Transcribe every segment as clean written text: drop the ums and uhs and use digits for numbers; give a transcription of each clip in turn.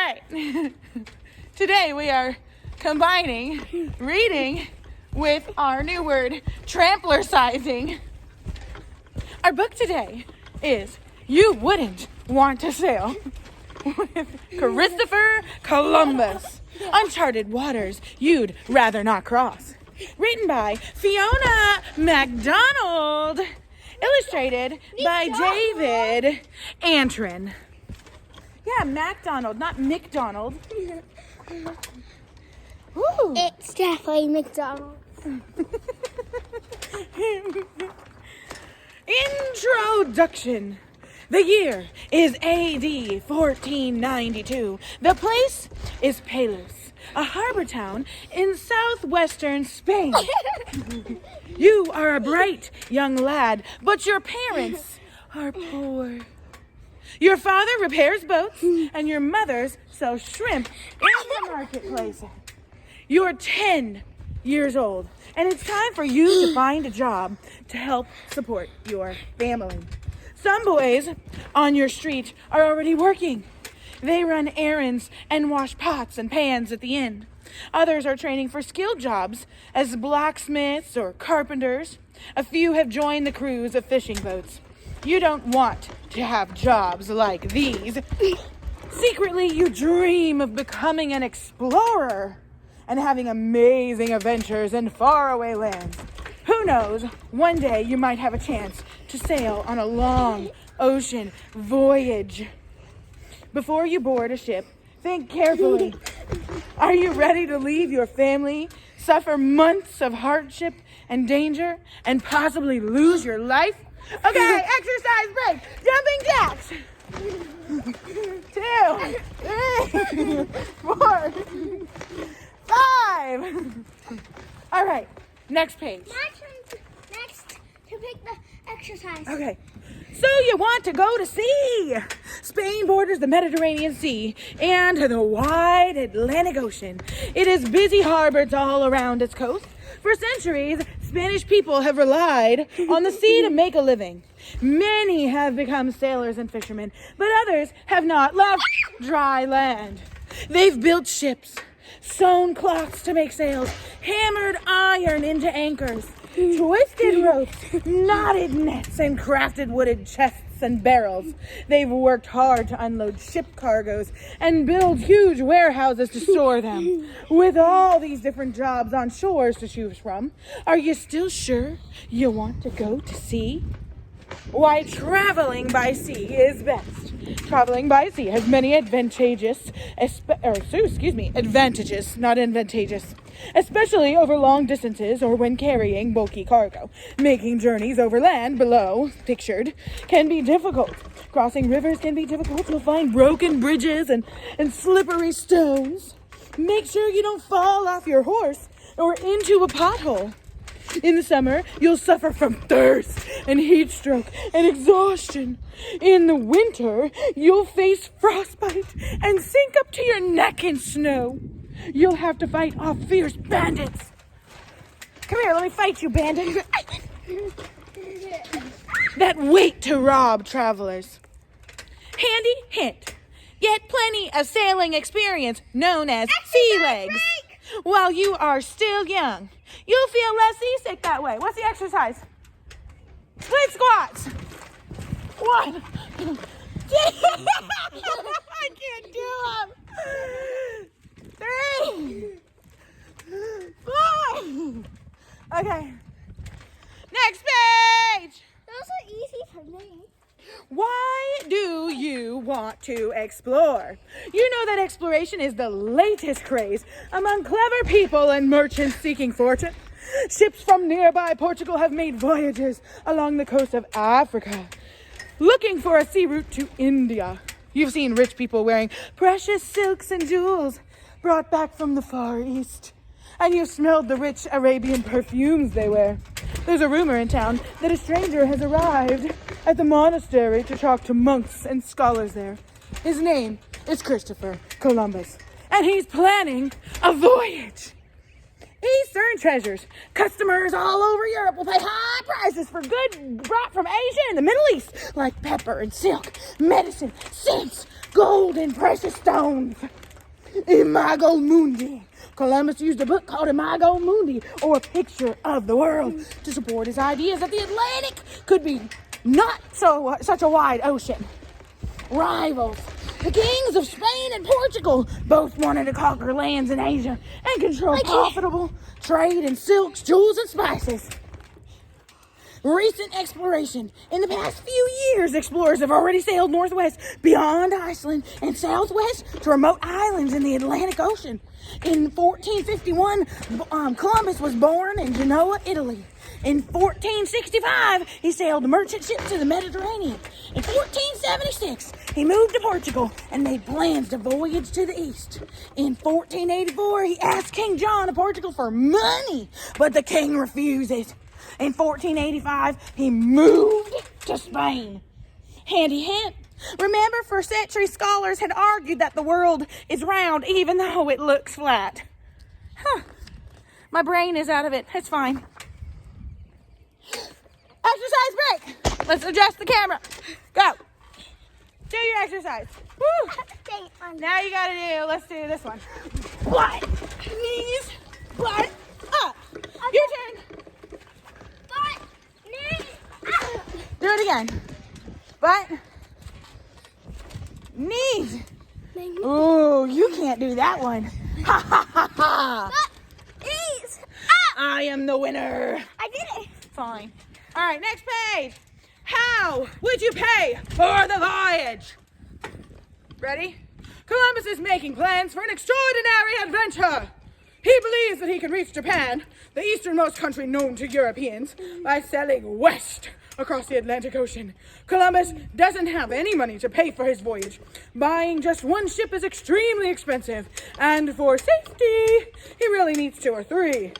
right. Today we are combining reading with our new word, trampler-sizing. Our book today is You Wouldn't Want to Sail with Christopher Columbus. Uncharted waters you'd rather not cross. Written by Fiona Macdonald. Illustrated by David Antram. Yeah, Macdonald, not McDonald. Ooh. It's definitely McDonald's. Introduction. The year is AD 1492. The place is Palos, a harbor town in southwestern Spain. You are a bright young lad, but your parents are poor. Your father repairs boats, and your mother sells shrimp in the marketplace. You're 10 years old, and it's time for you to find a job to help support your family. Some boys on your street are already working. They run errands and wash pots and pans at the inn. Others are training for skilled jobs as blacksmiths or carpenters. A few have joined the crews of fishing boats. You don't want to have jobs like these. Secretly, you dream of becoming an explorer and having amazing adventures in faraway lands. Who knows, one day you might have a chance to sail on a long ocean voyage. Before you board a ship, think carefully. Are you ready to leave your family, suffer months of hardship and danger, and possibly lose your life? Okay, exercise break. Jumping jacks. 2, 3, 4, 5. All right, next page. Next to pick the exercise. Okay. So you want to go to sea. Spain borders the Mediterranean Sea and the wide Atlantic Ocean. It has busy harbors all around its coast. For centuries, Spanish people have relied on the sea to make a living. Many have become sailors and fishermen, but others have not left dry land. They've built ships, sewn cloths to make sails, hammered iron into anchors, twisted ropes, knotted nets, and crafted wooden chests and barrels. They've worked hard to unload ship cargoes and build huge warehouses to store them. With all these different jobs on shores to choose from, are you still sure you want to go to sea? Why, traveling by sea is best. Traveling by sea has many advantages, not advantageous, especially over long distances or when carrying bulky cargo. Making journeys over land below, pictured, can be difficult. Crossing rivers can be difficult. You'll find broken bridges and slippery stones. Make sure you don't fall off your horse or into a pothole. In the summer, you'll suffer from thirst and heat stroke and exhaustion. In the winter, you'll face frostbite and sink up to your neck in snow. You'll have to fight off fierce bandits. Come here, let me fight you, bandit. That wait to rob travelers. Handy hint. Get plenty of sailing experience known as sea legs. While you are still young, you'll feel less seasick that way. What's the exercise? Split squats. 1, 2. I can't do them. 3, 4. Okay. Next page. Those are easy for me. Why do you want to explore? You know that exploration is the latest craze among clever people and merchants seeking fortune. Ships from nearby Portugal have made voyages along the coast of Africa, looking for a sea route to India. You've seen rich people wearing precious silks and jewels brought back from the Far East. And you've smelled the rich Arabian perfumes they wear. There's a rumor in town that a stranger has arrived at the monastery to talk to monks and scholars there. His name is Christopher Columbus, and he's planning a voyage. Eastern treasures. Customers all over Europe will pay high prices for goods brought from Asia and the Middle East, like pepper and silk, medicine, scents, gold and precious stones. Imago Mundi. Columbus used a book called Imago Mundi, or Picture of the World, to support his ideas that the Atlantic could be not such a wide ocean. Rivals. The kings of Spain and Portugal both wanted to conquer lands in Asia and control profitable trade in silks, jewels, and spices. Recent exploration. In the past few years, explorers have already sailed northwest beyond Iceland and southwest to remote islands in the Atlantic Ocean. In 1451, Columbus was born in Genoa, Italy. In 1465, he sailed a merchant ship to the Mediterranean. In 1476, he moved to Portugal and made plans to voyage to the east. In 1484, he asked King John of Portugal for money, but the king refuses. In 1485, he moved to Spain. Handy hint. Remember, for centuries, scholars had argued that the world is round even though it looks flat. My brain is out of it. It's fine. Exercise break. Let's adjust the camera. Go. Do your exercise. Woo. Now you gotta let's do this one. Butt, knees, butt, up. Okay. Your turn. Butt, knees, up. Do it again. Butt, knees. Ooh, you can't do that one. Ha ha ha ha. Butt, knees, up. I am the winner. I did it. Fine. All right, next page. How would you pay for the voyage? Ready? Columbus is making plans for an extraordinary adventure. He believes that he can reach Japan, the easternmost country known to Europeans, by sailing west across the Atlantic Ocean. Columbus doesn't have any money to pay for his voyage. Buying just one ship is extremely expensive, and for safety, he really needs 2 or 3.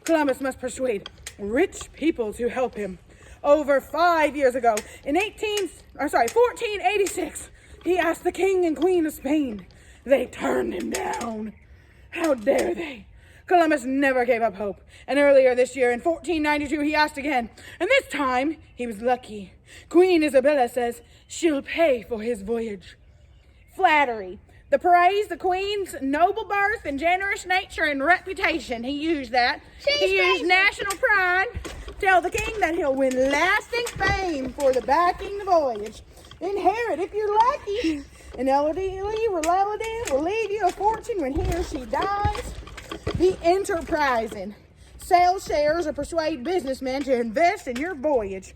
Columbus must persuade rich people to help him. Over 5 years ago, in 1486, he asked the king and queen of Spain. They turned him down. How dare they? Columbus never gave up hope. And earlier this year, in 1492, he asked again. And this time, he was lucky. Queen Isabella says she'll pay for his voyage. Flattery. The praise the queen's noble birth and generous nature and reputation. He used that. He used national pride. Tell the king that he'll win lasting fame for the backing the voyage. Inherit if you're lucky. An elderly relative will leave you a fortune when he or she dies. Be enterprising. Sell shares or persuade businessmen to invest in your voyage.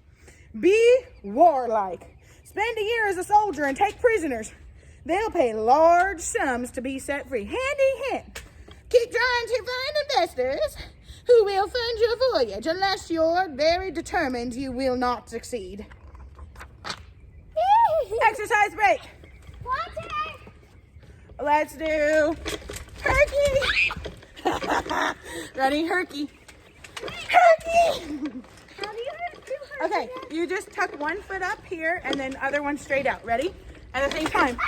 Be warlike. Spend a year as a soldier and take prisoners. They'll pay large sums to be set free. Handy hint. Keep trying to find investors who will fund your voyage. Unless you're very determined, you will not succeed. Exercise break. Water. Let's do herky. Ready? Herky. Herky. How do you do her? Okay, you just tuck one foot up here and then other one straight out. Ready? At the same time.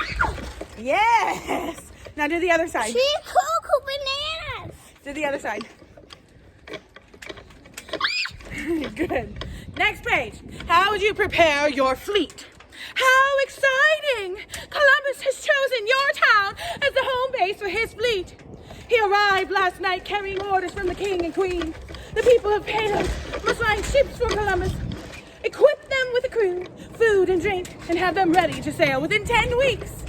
Yes. Now do the other side. She's cuckoo bananas. Do the other side. Good. Next page. How would you prepare your fleet? How exciting! Columbus has chosen your town as the home base for his fleet. He arrived last night carrying orders from the king and queen. The people of Palos must find ships for Columbus, equip them with a crew, food and drink, and have them ready to sail within 10 weeks.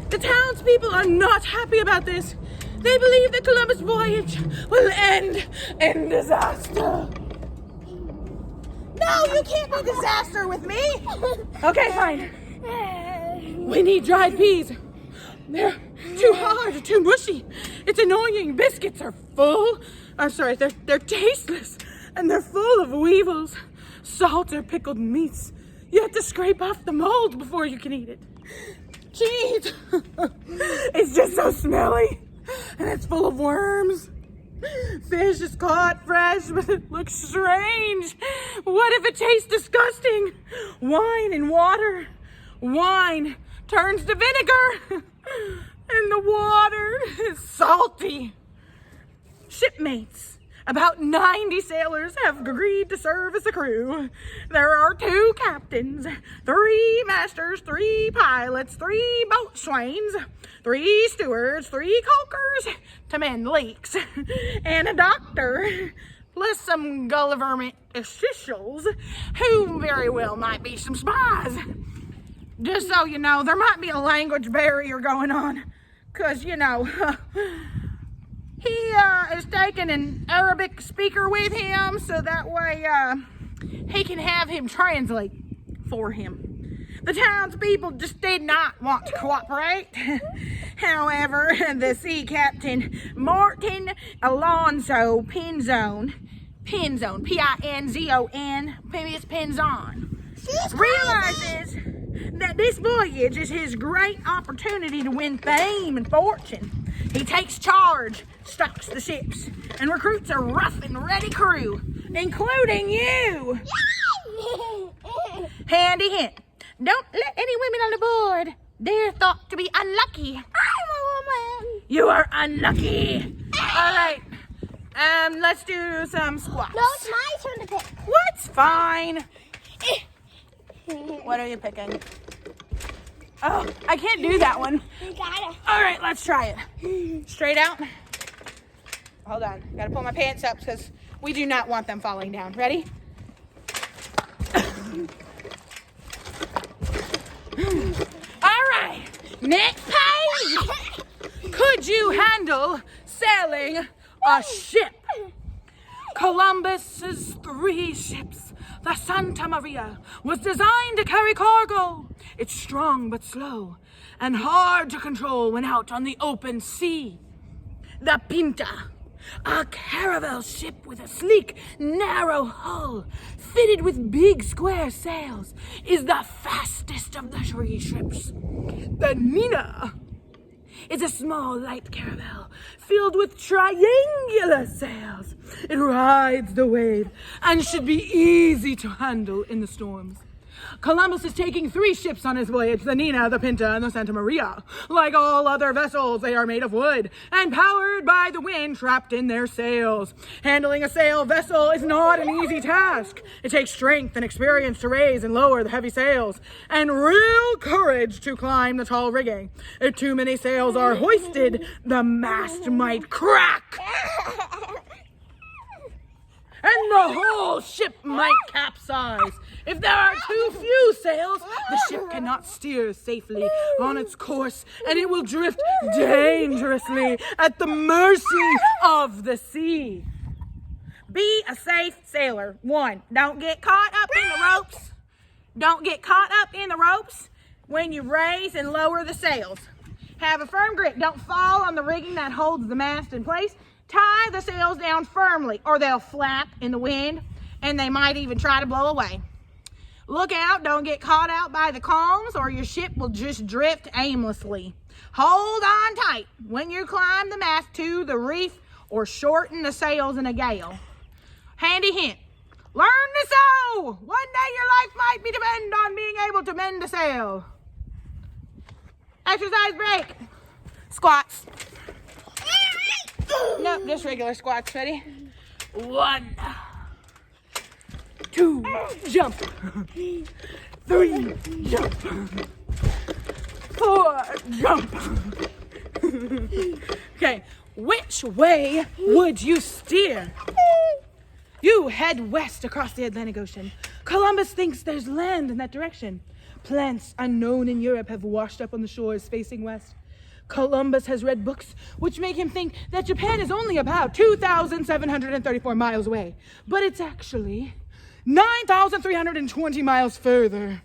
The townspeople are not happy about this. They believe the Columbus voyage will end in disaster. No, you can't be disaster with me. Okay, fine. We need dried peas. They're too hard, too mushy. It's annoying. Biscuits are they're tasteless, and they're full of weevils. Salt or pickled meats. You have to scrape off the mold before you can eat it. Cheese. It's just so smelly, and it's full of worms. Fish is caught fresh, but it looks strange. What if it tastes disgusting? Wine and water. Wine turns to vinegar, and the water is salty. Shipmates, About 90 sailors have agreed to serve as the crew. There are 2 captains, 3 masters, 3 pilots, 3 boatswains, 3 stewards, 3 caulkers to mend leaks, and a doctor, plus some government officials who very well might be some spies. Just so you know, there might be a language barrier going on, because, you know, he is taking an Arabic speaker with him, so that way he can have him translate for him. The townspeople just did not want to cooperate. However, the sea captain, Martin Alonso Pinzon, P-I-N-Z-O-N, maybe it's Pinzon, realizes that this voyage is his great opportunity to win fame and fortune. He takes charge, stocks the ships, and recruits a rough and ready crew, including you. Handy hint, don't let any women on the board. They're thought to be unlucky. I'm a woman. You are unlucky. All right, let's do some squats. No, it's my turn to pick. What's fine? What are you picking? Oh, I can't do that one. You gotta. All right, let's try it. Straight out. Hold on, gotta pull my pants up because we do not want them falling down. Ready? All right, next page. Could you handle sailing a ship? Columbus's 3 ships, the Santa Maria, was designed to carry cargo. It's strong but slow and hard to control when out on the open sea. The Pinta, a caravel ship with a sleek, narrow hull, fitted with big square sails, is the fastest of the 3 ships. The Nina is a small, light caravel filled with triangular sails. It rides the wave and should be easy to handle in the storms. Columbus is taking 3 ships on his voyage, the Nina, the Pinta, and the Santa Maria. Like all other vessels, they are made of wood and powered by the wind trapped in their sails. Handling a sail vessel is not an easy task. It takes strength and experience to raise and lower the heavy sails, and real courage to climb the tall rigging. If too many sails are hoisted, the mast might crack, and the whole ship might capsize. If there are too few sails, the ship cannot steer safely on its course, and it will drift dangerously at the mercy of the sea. Be a safe sailor. 1, don't get caught up in the ropes. Don't get caught up in the ropes when you raise and lower the sails. Have a firm grip. Don't fall on the rigging that holds the mast in place. Tie the sails down firmly, or they'll flap in the wind, and they might even try to blow away. Look out, don't get caught out by the calms, or your ship will just drift aimlessly. Hold on tight when you climb the mast to the reef or shorten the sails in a gale. Handy hint, learn to sew. One day your life might be depend on being able to mend a sail. Exercise break. Squats. Nope, just regular squats. Ready? 1, 2, jump. 3, jump. 4, jump. Okay, which way would you steer? You head west across the Atlantic Ocean. Columbus thinks there's land in that direction. Plants unknown in Europe have washed up on the shores facing west. Columbus has read books which make him think that Japan is only about 2,734 miles away, but it's actually 9,320 miles further.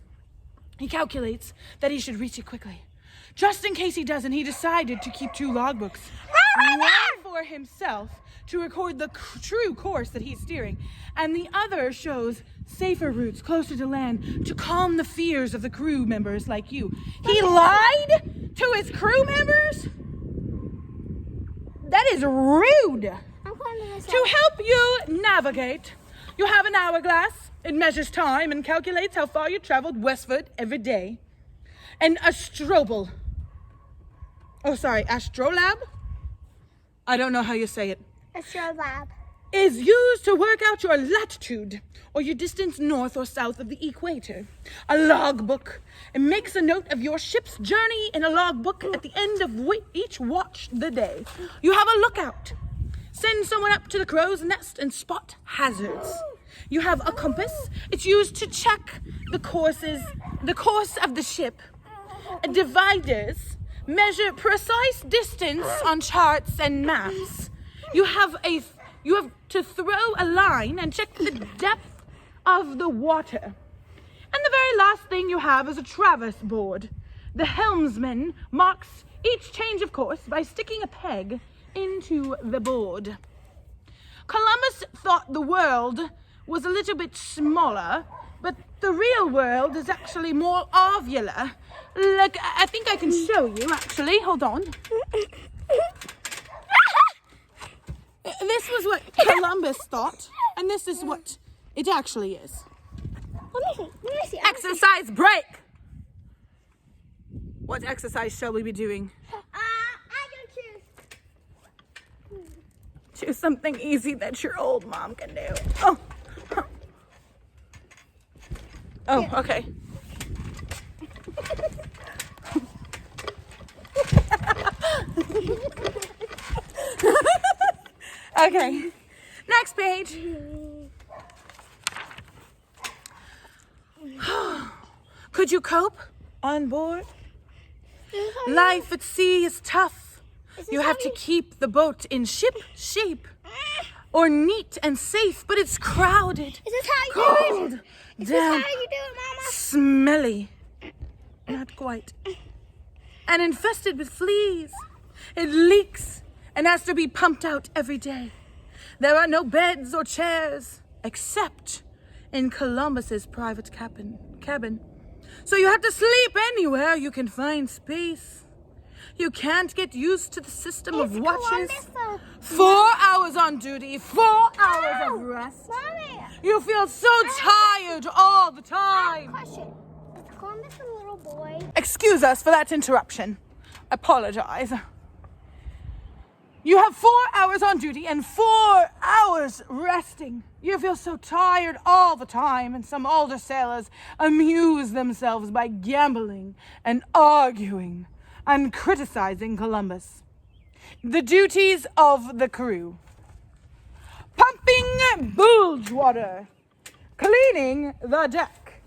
He calculates that he should reach it quickly. Just in case he doesn't, he decided to keep 2 logbooks. One for himself to record the true course that he's steering, and the other shows safer routes closer to land to calm the fears of the crew members like you. He lied to his crew members? That is rude. To help you navigate, you have an hourglass. It measures time and calculates how far you traveled westward every day. An astrolab. I don't know how you say it. Astrolab. is used to work out your latitude or your distance north or south of the equator. A logbook. It makes a note of your ship's journey in a logbook at the end of each watch the day. You have a lookout. Send someone up to the crow's nest and spot hazards. You have a compass. It's used to check the course of the ship. Dividers measure precise distance on charts and maps. You have to throw a line and check the depth of the water. And the very last thing you have is a traverse board. The helmsman marks each change of course by sticking a peg into the board. Columbus thought the world was a little bit smaller, but the real world is actually more ovular. Look, I think I can show you, actually. Hold on. This was what Columbus thought, and this is what it actually is. Let me see. Exercise break! What exercise shall we be doing? I can choose. Choose something easy that your old mom can do. Oh. Oh, okay. Okay. Next page. Could you cope on board? Life at sea is tough. You have to keep the boat in ship shape or neat and safe, but it's crowded. Is this how you do Cold, it? Is this damp, how you do it, Mama? smelly. Not quite. And infested with fleas. It leaks and has to be pumped out every day. There are no beds or chairs except in Columbus's private cabin. So you have to sleep anywhere you can find space. You can't get used to the system of watches. 4 hours on duty, 4 hours of rest. Mommy, You feel so tired all the I have a time. question. Is Columbus a little boy? Excuse us for that interruption. Apologize. You have 4 hours on duty and 4 hours resting. You feel so tired all the time, and some older sailors amuse themselves by gambling and arguing and criticizing Columbus. The duties of the crew: pumping bilge water, cleaning the deck,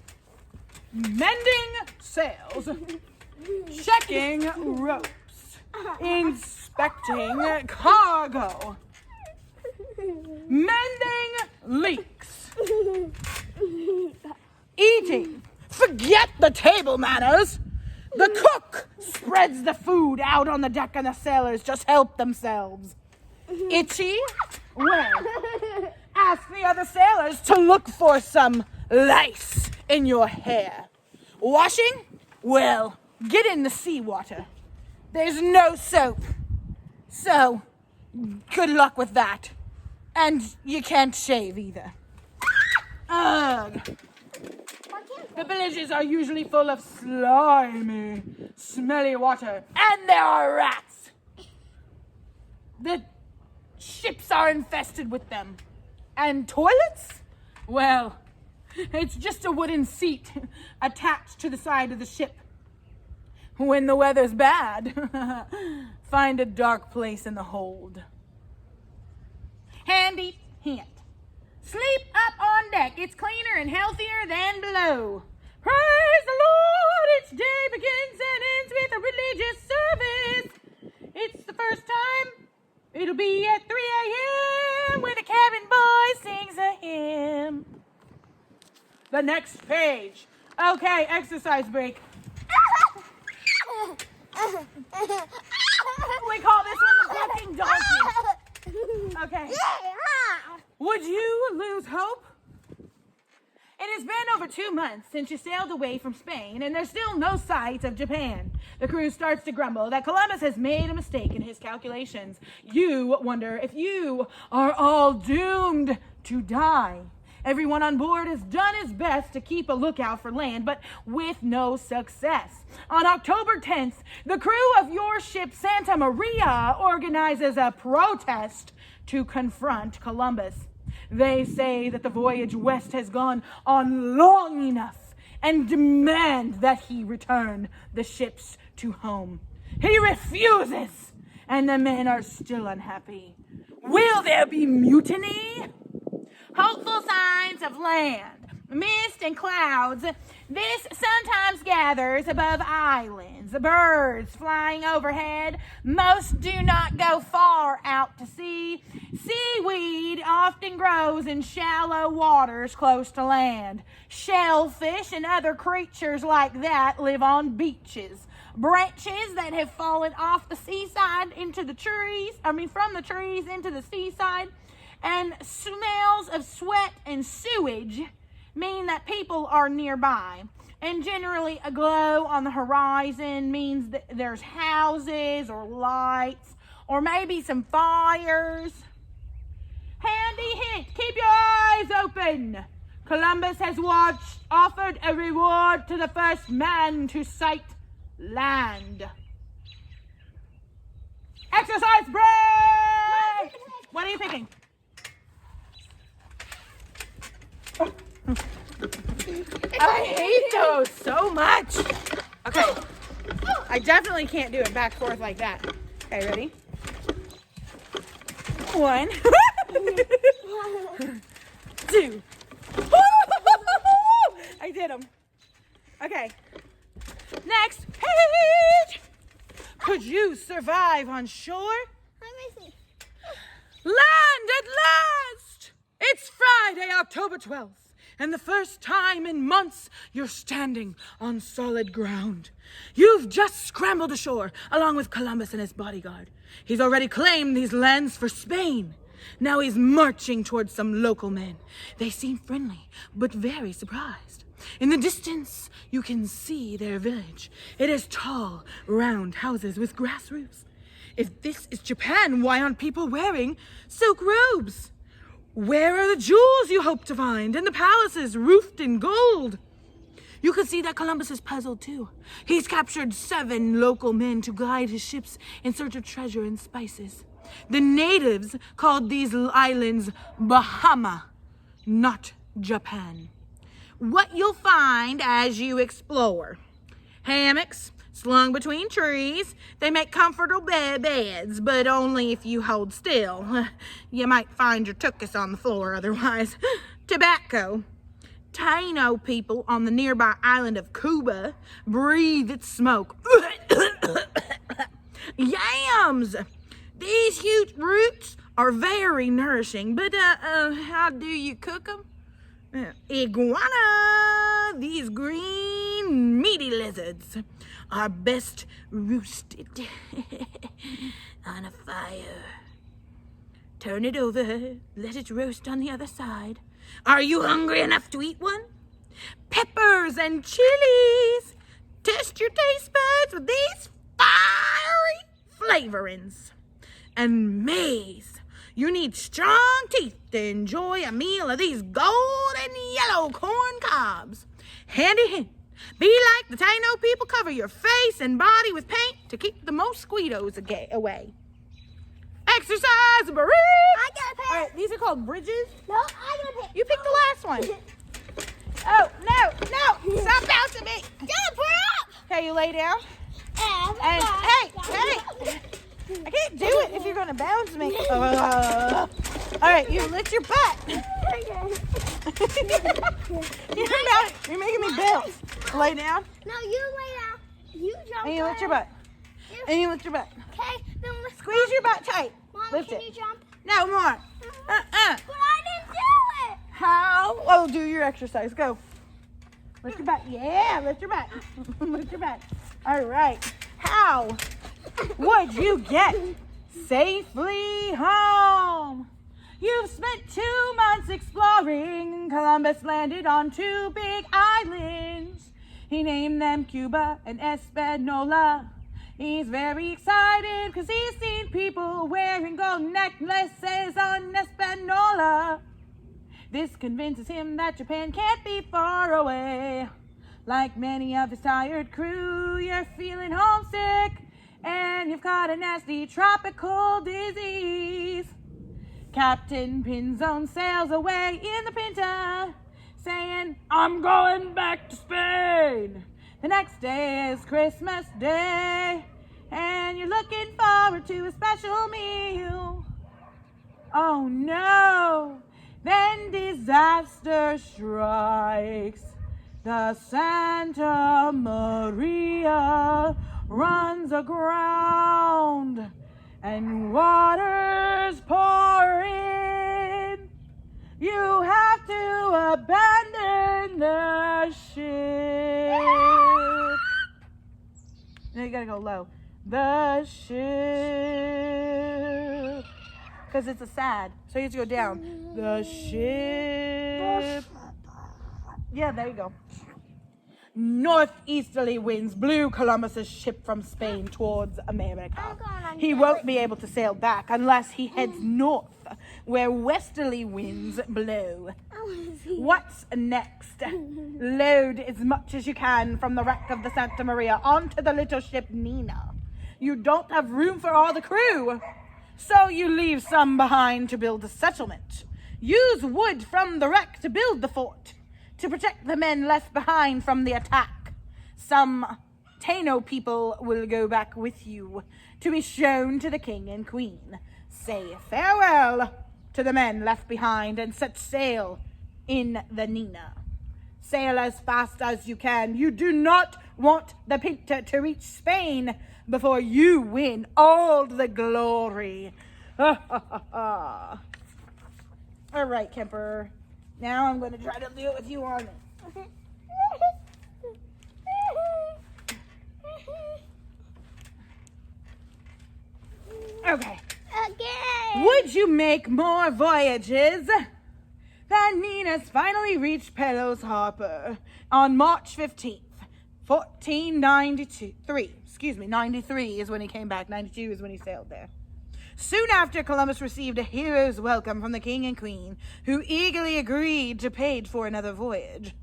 mending sails, checking ropes, inspecting cargo, mending leaks, eating. Forget the table manners. The cook spreads the food out on the deck and the sailors just help themselves. Itchy? Well, ask the other sailors to look for some lice in your hair. Washing? Well, get in the seawater. There's no soap. So, good luck with that. And you can't shave either. Ugh. The villages are usually full of slimy, smelly water, and there are rats. The ships are infested with them. And toilets? Well, it's just a wooden seat attached to the side of the ship. When the weather's bad, find a dark place in the hold. Handy hint. Sleep up on deck. It's cleaner and healthier than below. Praise the Lord. Each day begins and ends with a religious service. It's the first time. It'll be at 3 a.m. when the cabin boy sings a hymn. The next page. Okay, exercise break. We call this one the bucking donkey. Okay. Would you lose hope? It has been over 2 months since you sailed away from Spain, and there's still no sight of Japan. The crew starts to grumble that Columbus has made a mistake in his calculations. You wonder if you are all doomed to die. Everyone on board has done his best to keep a lookout for land, but with no success. On October 10th, the crew of your ship Santa Maria organizes a protest to confront Columbus. They say that the voyage west has gone on long enough and demand that he return the ships to home. He refuses, and the men are still unhappy. Will there be mutiny? Hopeful signs of land, mist and clouds. This sometimes gathers above islands, birds flying overhead. Most do not go far out to sea. Seaweed often grows in shallow waters close to land. Shellfish and other creatures like that live on beaches. Branches that have fallen off the seaside into the trees, from the trees into the seaside, and smells of sweat and sewage mean that people are nearby. And generally a glow on the horizon means that there's houses or lights or maybe some fires. Handy hint, keep your eyes open. Columbus has offered a reward to the first man to sight land. Exercise break! What are you picking? I hate those so much. Okay. I definitely can't do it back and forth like that. Okay, ready? 1, 2. I did them. Okay. Next page. Could you survive on shore? Let me see. Land at last! It's Friday, October 12th. And the first time in months you're standing on solid ground. You've just scrambled ashore along with Columbus and his bodyguard. He's already claimed these lands for Spain. Now he's marching towards some local men. They seem friendly, but very surprised. In the distance, you can see their village. It has tall, round houses with grass roofs. If this is Japan, why aren't people wearing silk robes? Where are the jewels you hope to find and the palaces roofed in gold? You can see that Columbus is puzzled too. He's captured 7 local men to guide his ships in search of treasure and spices. The natives called these islands Bahama, not Japan. What you'll find as you explore: hammocks slung between trees. They make comfortable beds, but only if you hold still. You might find your tuchus on the floor otherwise. Tobacco. Taino people on the nearby island of Cuba breathe its smoke. Yams. These huge roots are very nourishing, but how do you cook them? Iguana. These green meaty lizards are best roasted on a fire. Turn it over, let it roast on the other side. Are you hungry enough to eat one? Peppers and chilies. Test your taste buds with these fiery flavorings. And maize. You need strong teeth to enjoy a meal of these golden yellow corn cobs. Handy hint. Be like the Taino people, cover your face and body with paint to keep the mosquitoes away. Exercise break. I got a pick. All right, these are called bridges. No, I got a pick. You picked the last one. Oh, no. Stop bouncing me. Don't put up. Okay, you lay down. And hey. I can't do it if you're going to bounce me. All right, you lift your butt. You're making me bounce. Lay down. No, you lay down. You jump. And you lift your butt. And you lift your butt. Okay, then let's Squeeze your butt tight. Mom, Lift can it. you jump? No more. But I didn't do it. How? Oh, do your exercise. Go. Lift your butt. Yeah, lift your butt. Lift your butt. All right. How would you get safely home? You've spent 2 months exploring. Columbus landed on 2 big islands. He named them Cuba and Hispaniola. He's very excited because he's seen people wearing gold necklaces on Hispaniola. This convinces him that Japan can't be far away. Like many of his tired crew, you're feeling homesick, and you've caught a nasty tropical disease. Captain Pinzone sails away in the Pinta, saying, I'm going back to Spain. The next day is Christmas Day, and you're looking forward to a special meal. Oh no! Then disaster strikes. The Santa Maria runs aground, and water's pouring. You have to abandon the ship. No, you gotta go low. The ship. Because it's a sad. So you have to go down. The ship. Yeah, there you go. Northeasterly winds blew Columbus's ship from Spain towards America. He won't be able to sail back unless he heads north, where westerly winds blow. What's next? Load as much as you can from the wreck of the Santa Maria onto the little ship Nina. You don't have room for all the crew, so you leave some behind to build a settlement. Use wood from the wreck to build the fort, to protect the men left behind from the attack. Some Taino people will go back with you to be shown to the king and queen. Say farewell to the men left behind and set sail in the Nina. Sail as fast as you can. You do not want the Pinta to reach Spain before you win all the glory. All right, Kemper. Now I'm going to try to do it with you on it. Okay. Again. Would you make more voyages? The Ninas finally reached Palos Harbor on March 15th, 1493. 93 is when he came back. 92 is when he sailed there. Soon after, Columbus received a hero's welcome from the king and queen, who eagerly agreed to pay for another voyage.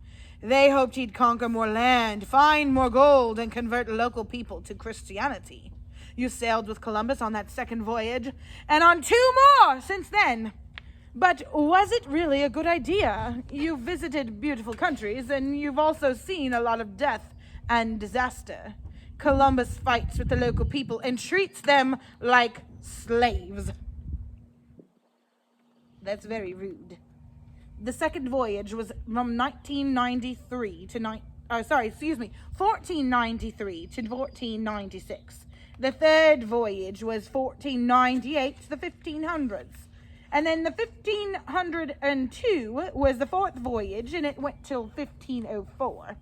They hoped he'd conquer more land, find more gold, and convert local people to Christianity. You sailed with Columbus on that second voyage, and on 2 more since then. But was it really a good idea? You've visited beautiful countries, and you've also seen a lot of death and disaster. Columbus fights with the local people and treats them like slaves. That's very rude. The second voyage was from 1493 to 1496. The third voyage was 1498 to the 1500s. And then the 1502 was the fourth voyage, and it went till 1504.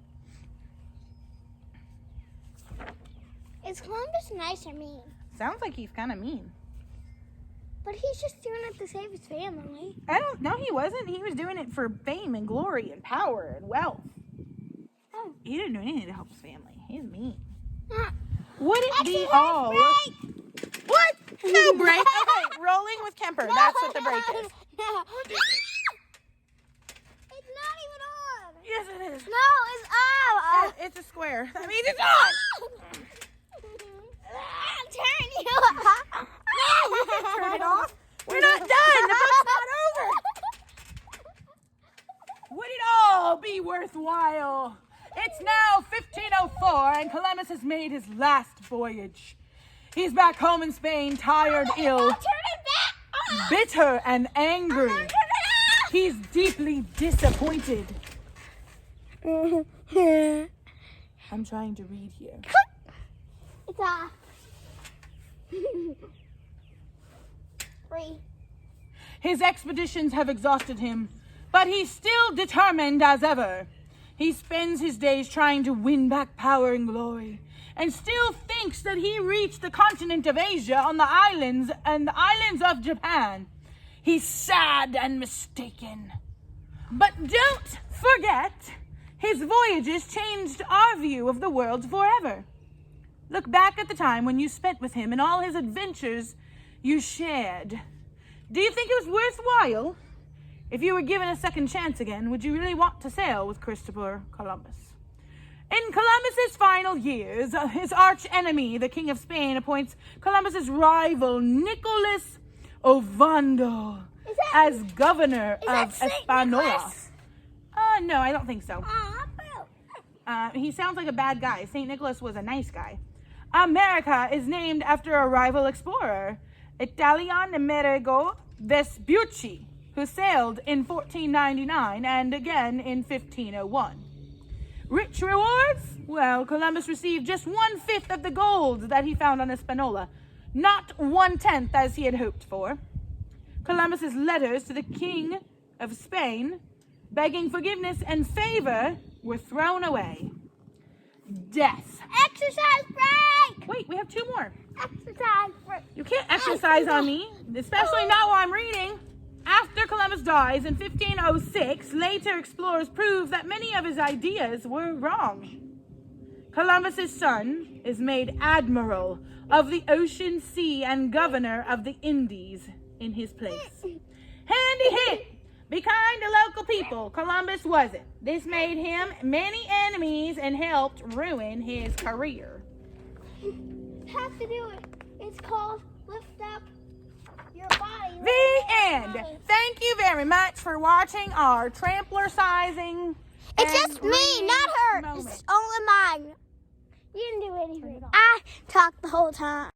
Is Columbus nice or mean? Sounds like he's kind of mean. But he's just doing it to save his family. I don't know, he wasn't. He was doing it for fame and glory and power and wealth. Oh. He didn't do anything to help his family. He's mean. Ah. Would it be Exercise all? break! What? No break. Okay, rolling with Kemper. That's what the break is. No. It's not even on. Yes, it is. No, it's on. It's a square. That means it's on. I'm turning you off. No, you can turn it off. We're not done. The book's not over. Would it all be worthwhile? It's now 1504, and Columbus has made his last voyage. He's back home in Spain, tired, ill, Turn it back. bitter, and angry. Turn it off. He's deeply disappointed. I'm trying to read here. It's off. 3. His expeditions have exhausted him, but he's still determined as ever. He spends his days trying to win back power and glory, and still thinks that he reached the continent of Asia on the islands and the islands of Japan. He's sad and mistaken. But don't forget, his voyages changed our view of the world forever. Look back at the time when you spent with him and all his adventures you shared. Do you think it was worthwhile? If you were given a second chance again, would you really want to sail with Christopher Columbus? In Columbus's final years, his arch enemy, the King of Spain, appoints Columbus's rival, Nicholas Ovando, as governor of Hispaniola. No, I don't think so. He sounds like a bad guy. St. Nicholas was a nice guy. America is named after a rival explorer, Italian Amerigo Vespucci, who sailed in 1499 and again in 1501. Rich rewards? Well, Columbus received just 1/5 of the gold that he found on Hispaniola, not 1/10 as he had hoped for. Columbus's letters to the King of Spain, begging forgiveness and favor, were thrown away. Death. Exercise break! Wait, we have 2 more. Exercise break. You can't exercise on me, especially not while I'm reading. After Columbus dies in 1506, later explorers prove that many of his ideas were wrong. Columbus's son is made admiral of the ocean, sea, and governor of the Indies in his place. Handy hint! Be kind to local people. Columbus wasn't. This made him many enemies and helped ruin his career. Have to do it. It's called lift up your body. The end. Thank you very much for watching our trampler sizing. It's just me, not her. moment. It's only mine. You didn't do anything. I talked the whole time.